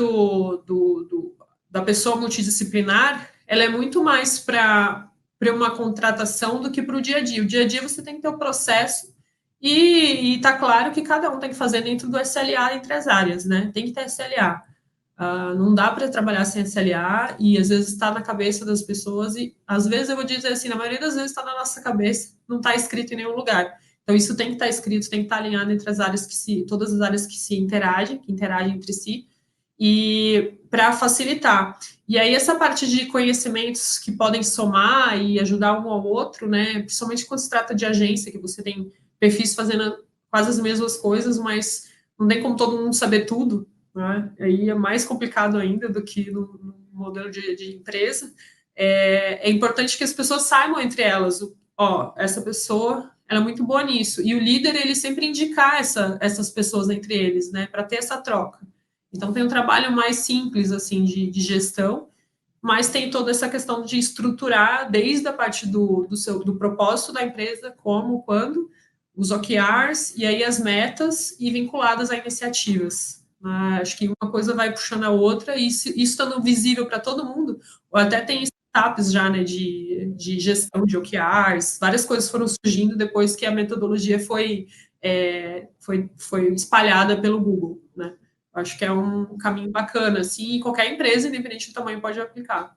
da pessoa multidisciplinar, ela é muito mais para uma contratação do que para o dia a dia. O dia a dia você tem que ter o processo e está claro que cada um tem que fazer dentro do SLA entre as áreas, né? Tem que ter SLA. Não dá para trabalhar sem SLA e às vezes está na cabeça das pessoas e às vezes eu vou dizer assim, na maioria das vezes está na nossa cabeça, não está escrito em nenhum lugar. Então isso tem que estar escrito, tem que estar alinhado entre as áreas todas as áreas que interagem entre si e para facilitar. E aí essa parte de conhecimentos que podem somar e ajudar um ao outro, né? Principalmente quando se trata de agência, que você tem perfis fazendo quase as mesmas coisas, mas não tem como todo mundo saber tudo, né? Aí é mais complicado ainda do que no modelo de empresa. É importante que as pessoas saibam entre elas, essa pessoa ela é muito boa nisso. E o líder, ele sempre indicar essas pessoas entre eles, né? Para ter essa troca. Então, tem um trabalho mais simples, assim, de gestão, mas tem toda essa questão de estruturar desde a parte do propósito da empresa, como, quando, os OKRs, e aí as metas e vinculadas a iniciativas. Acho que uma coisa vai puxando a outra, e isso estando visível para todo mundo, ou até tem startups já, né, de gestão de OKRs, várias coisas foram surgindo depois que a metodologia foi espalhada pelo Google, né? Acho que é um caminho bacana, assim, e qualquer empresa, independente do tamanho, pode aplicar.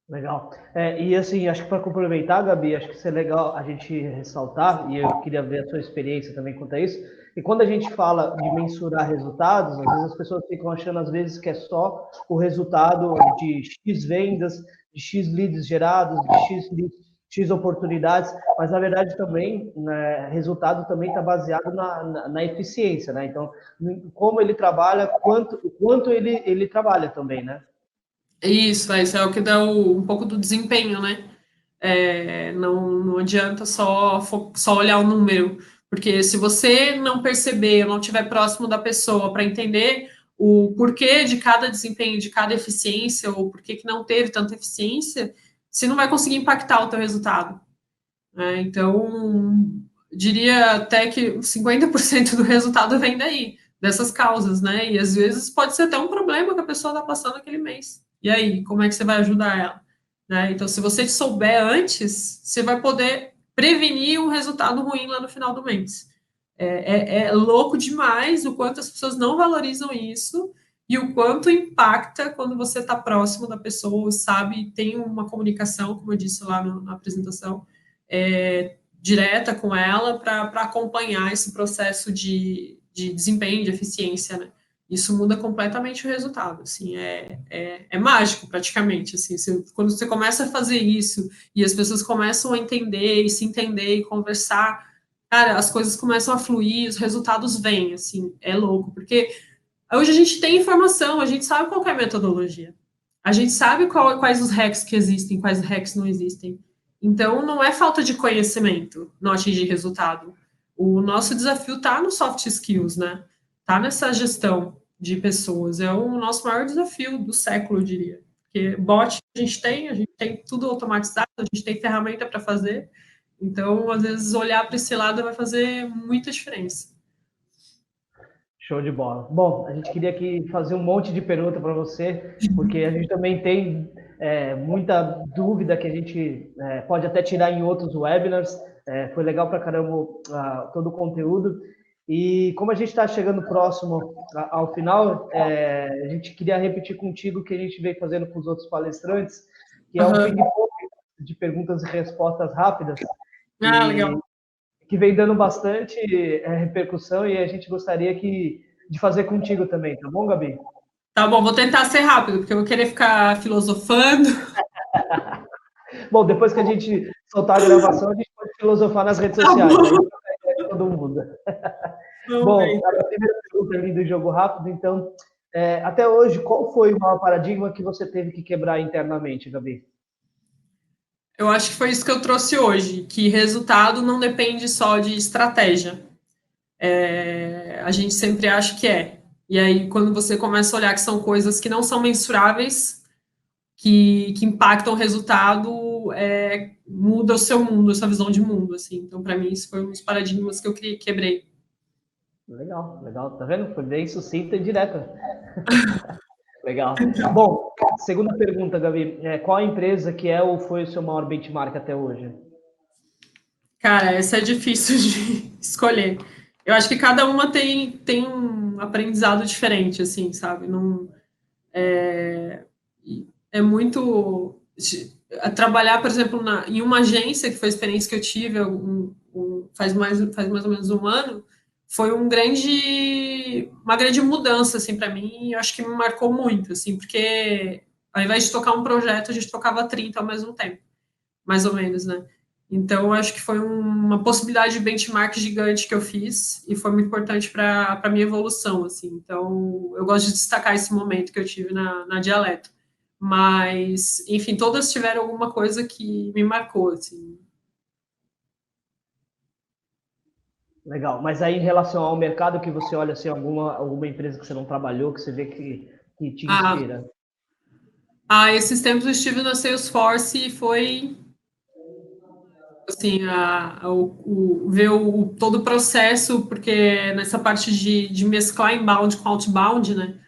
Legal. E assim, acho que para complementar, Gabi, acho que isso é legal a gente ressaltar, e eu queria ver a sua experiência também quanto a isso. E quando a gente fala de mensurar resultados, às vezes as pessoas ficam achando, às vezes, que é só o resultado de X vendas, de X leads gerados, de X oportunidades, mas na verdade também, né, resultado também está baseado na eficiência, né? Então, como ele trabalha, o quanto ele trabalha também, né? Isso é o que dá um pouco do desempenho, né? Não adianta só olhar o número, porque se você não perceber, não estiver próximo da pessoa para entender o porquê de cada desempenho, de cada eficiência, ou por que não teve tanta eficiência, você não vai conseguir impactar o teu resultado. Então, diria até que 50% do resultado vem daí, dessas causas, né? E às vezes pode ser até um problema que a pessoa está passando aquele mês. E aí, como é que você vai ajudar ela? Né? Então, se você souber antes, você vai poder prevenir um resultado ruim lá no final do mês. É louco demais o quanto as pessoas não valorizam isso e o quanto impacta quando você está próximo da pessoa, sabe, tem uma comunicação, como eu disse lá na apresentação, direta com ela para acompanhar esse processo de desempenho, de eficiência, né? Isso muda completamente o resultado, assim, é mágico praticamente, assim, quando você começa a fazer isso e as pessoas começam a entender e se entender e conversar, cara, as coisas começam a fluir, os resultados vêm, assim, é louco, porque hoje a gente tem informação, a gente sabe qual é a metodologia, a gente sabe quais os hacks que existem, quais hacks não existem. Então, não é falta de conhecimento não atingir resultado. O nosso desafio está no soft skills, né? Está nessa gestão de pessoas. É o nosso maior desafio do século, eu diria. Porque bot a gente tem tudo automatizado, a gente tem ferramenta para fazer. Então, às vezes, olhar para esse lado vai fazer muita diferença. Show de bola. Bom, a gente queria aqui fazer um monte de pergunta para você, porque a gente também tem muita dúvida que a gente pode até tirar em outros webinars. Foi legal para caramba todo o conteúdo. E como a gente está chegando próximo ao final, a gente queria repetir contigo o que a gente veio fazendo com os outros palestrantes, que é um ping-pong de perguntas e respostas rápidas. Legal. Que vem dando bastante repercussão e a gente gostaria de fazer contigo também, tá bom, Gabi? Tá bom, vou tentar ser rápido, porque eu vou querer ficar filosofando. Bom, depois que a gente soltar a gravação, a gente pode filosofar nas redes sociais, aí todo mundo. Bom, a primeira pergunta ali do jogo rápido, então, até hoje, qual foi o maior paradigma que você teve que quebrar internamente, Gabi? Eu acho que foi isso que eu trouxe hoje, que resultado não depende só de estratégia. A gente sempre acha que é. E aí, quando você começa a olhar que são coisas que não são mensuráveis, que impactam o resultado, muda o seu mundo, a sua visão de mundo, assim. Então, para mim, isso foi um dos paradigmas que eu quebrei. Legal, legal. Tá vendo? Foi bem sucinta e direta. Legal. Bom, segunda pergunta, Gabi. Qual a empresa que é ou foi o seu maior benchmark até hoje? Cara, essa é difícil de escolher. Eu acho que cada uma tem um aprendizado diferente, assim, sabe? Não, é muito... Trabalhar, por exemplo, em uma agência, que foi a experiência que eu tive faz mais ou menos um ano, foi uma grande mudança, assim, para mim, e eu acho que me marcou muito, assim, porque ao invés de tocar um projeto, a gente tocava 30 ao mesmo tempo, mais ou menos, né? Então, eu acho que foi uma possibilidade de benchmark gigante que eu fiz e foi muito importante para a minha evolução, assim. Então, eu gosto de destacar esse momento que eu tive na Dialeto. Mas, enfim, todas tiveram alguma coisa que me marcou, assim. Legal. Mas aí, em relação ao mercado, que você olha, assim, alguma empresa que você não trabalhou, que você vê que te Ah, inspira? esses tempos eu estive na Salesforce e foi, assim, ver todo o processo, porque nessa parte de mesclar inbound com outbound, né?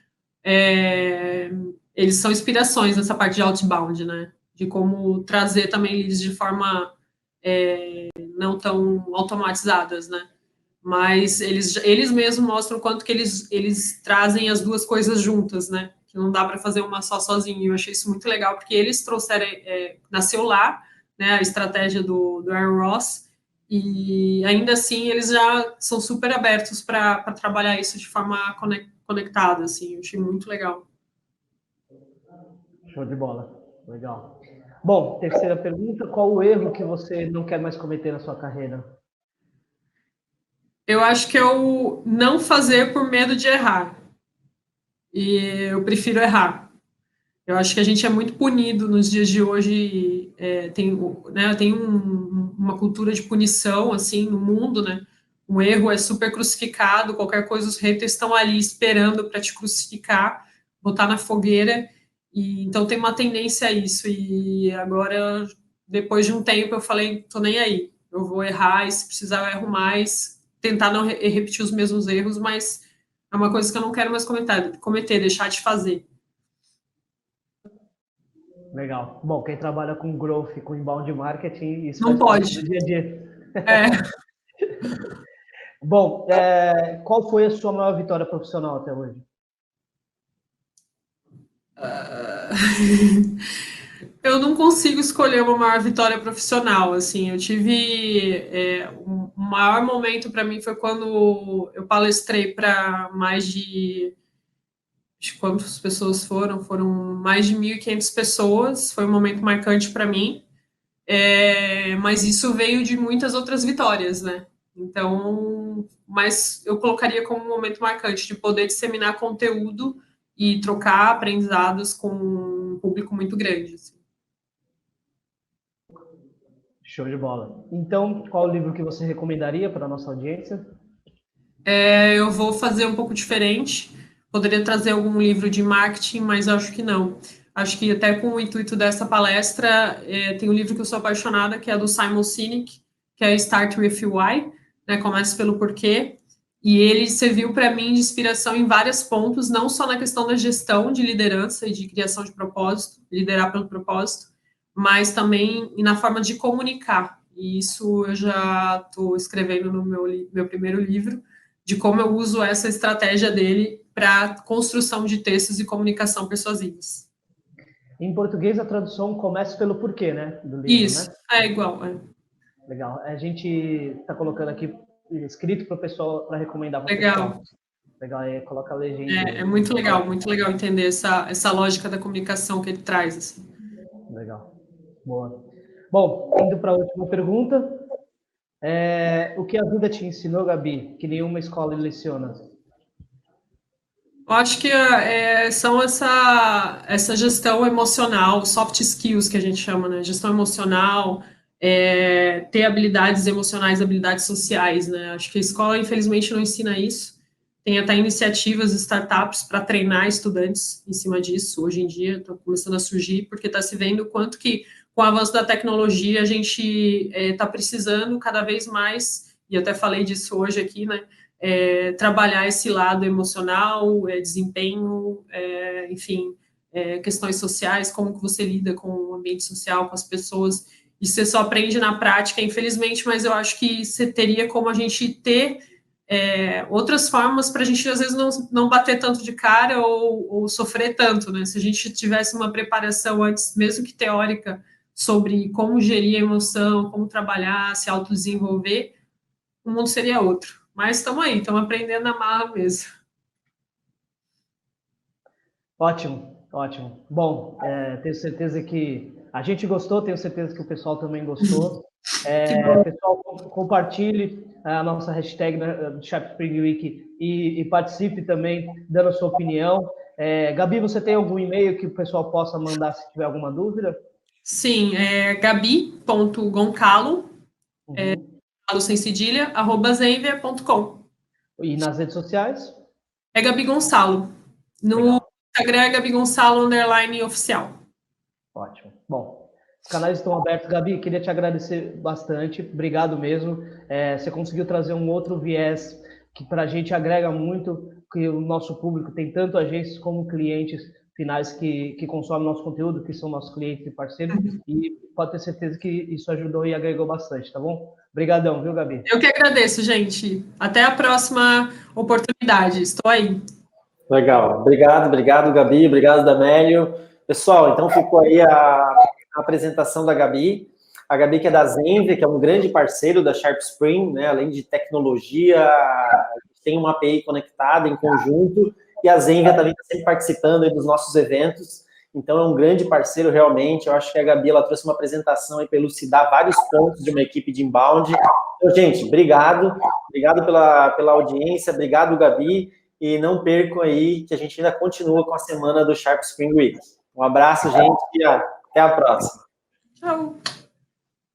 Eles são inspirações nessa parte de outbound, né? De como trazer também leads de forma não tão automatizadas, né? Mas eles mesmos mostram o quanto que eles trazem as duas coisas juntas, né? Que não dá para fazer uma só sozinho. Eu achei isso muito legal, porque eles trouxeram, nasceu lá, né, a estratégia do Aaron Ross, e ainda assim eles já são super abertos para trabalhar isso de forma conectada, assim. Eu achei muito legal. Show de bola. Legal. Bom, terceira pergunta. Qual o erro que você não quer mais cometer na sua carreira? Eu acho que é o não fazer por medo de errar. E eu prefiro errar. Eu acho que a gente é muito punido nos dias de hoje, tem uma cultura de punição, assim, no mundo, né? Um erro é super crucificado, qualquer coisa os haters estão ali esperando para te crucificar, botar na fogueira, e então tem uma tendência a isso, e agora, depois de um tempo, eu falei, tô nem aí, eu vou errar, e se precisar eu erro mais, tentar não repetir os mesmos erros, mas é uma coisa que eu não quero mais cometer, deixar de fazer. Legal. Bom, quem trabalha com growth, com inbound marketing, isso Não faz parte do pode. dia a dia. É. Bom, qual foi a sua maior vitória profissional até hoje? Eu não consigo escolher uma maior vitória profissional, assim, eu tive o maior momento para mim foi quando eu palestrei para mais de quantas pessoas foram mais de 1.500 pessoas, foi um momento marcante para mim, mas isso veio de muitas outras vitórias, né? Então, mas eu colocaria como um momento marcante de poder disseminar conteúdo e trocar aprendizados com um público muito grande, assim. Show de bola. Então, qual o livro que você recomendaria para a nossa audiência? Eu vou fazer um pouco diferente. Poderia trazer algum livro de marketing, mas acho que não. Acho que até com o intuito dessa palestra, tem um livro que eu sou apaixonada, que é do Simon Sinek, que é Start With Why, né? Comece pelo porquê. E ele serviu para mim de inspiração em vários pontos, não só na questão da gestão de liderança e de criação de propósito, liderar pelo propósito, mas também na forma de comunicar. E isso eu já estou escrevendo no meu primeiro livro, de como eu uso essa estratégia dele para construção de textos e comunicação persuasivos. Em português, a tradução começa pelo porquê, né? Do livro, Isso, né? é igual. É. Legal. A gente está colocando aqui escrito para o pessoal, para recomendar para o pessoal. Legal. Legal, aí coloca a legenda. É muito legal entender essa lógica da comunicação que ele traz. Assim. Legal. Boa. Bom, indo para a última pergunta. O que a vida te ensinou, Gabi, que nenhuma escola leciona? Eu acho que são essa gestão emocional, soft skills que a gente chama, né? Gestão emocional, ter habilidades emocionais, habilidades sociais, né? Acho que a escola, infelizmente, não ensina isso. Tem até iniciativas, startups para treinar estudantes em cima disso. Hoje em dia está começando a surgir, porque está se vendo o quanto que, com o avanço da tecnologia, a gente está precisando cada vez mais, e até falei disso hoje aqui, né? Trabalhar esse lado emocional, desempenho, enfim, questões sociais, como que você lida com o ambiente social, com as pessoas. E você só aprende na prática, infelizmente, mas eu acho que você teria como a gente ter outras formas para a gente, às vezes, não bater tanto de cara ou sofrer tanto, né? Se a gente tivesse uma preparação antes, mesmo que teórica, sobre como gerir a emoção, como trabalhar, se autodesenvolver, o mundo seria outro. Mas estamos aí, estamos aprendendo na marra mesmo. Ótimo, ótimo. Bom, tenho certeza que a gente gostou, tenho certeza que o pessoal também gostou. Pessoal, compartilhe a nossa hashtag do Sharp Spring Week e participe também dando a sua opinião. Gabi, você tem algum e-mail que o pessoal possa mandar se tiver alguma dúvida? Sim, gabi.goncalo, sem cedilha, @zenvia.com. E nas redes sociais? É Gabi Gonçalo. No Instagram é Gabi Gonçalo _oficial. Ótimo. Bom, os canais estão abertos. Gabi, queria te agradecer bastante. Obrigado mesmo. Você conseguiu trazer um outro viés que para a gente agrega muito, que o nosso público tem tanto agências como clientes finais que consomem nosso conteúdo, que são nossos clientes e parceiros, e pode ter certeza que isso ajudou e agregou bastante, tá bom? Obrigadão, viu, Gabi? Eu que agradeço, gente. Até a próxima oportunidade. Estou aí. Legal. Obrigado, Gabi. Obrigado, Damélio. Pessoal, então ficou aí a apresentação da Gabi. A Gabi que é da Zenvia, que é um grande parceiro da Sharp Spring, né? Além de tecnologia, tem uma API conectada em conjunto, e a Zenvia também está sempre participando aí dos nossos eventos. Então, é um grande parceiro, realmente. Eu acho que a Gabi, ela trouxe uma apresentação aí para elucidar vários pontos de uma equipe de inbound. Então, gente, obrigado. Obrigado pela audiência. Obrigado, Gabi. E não percam aí que a gente ainda continua com a semana do Sharp Spring Week. Um abraço, gente, e até a próxima. Tchau.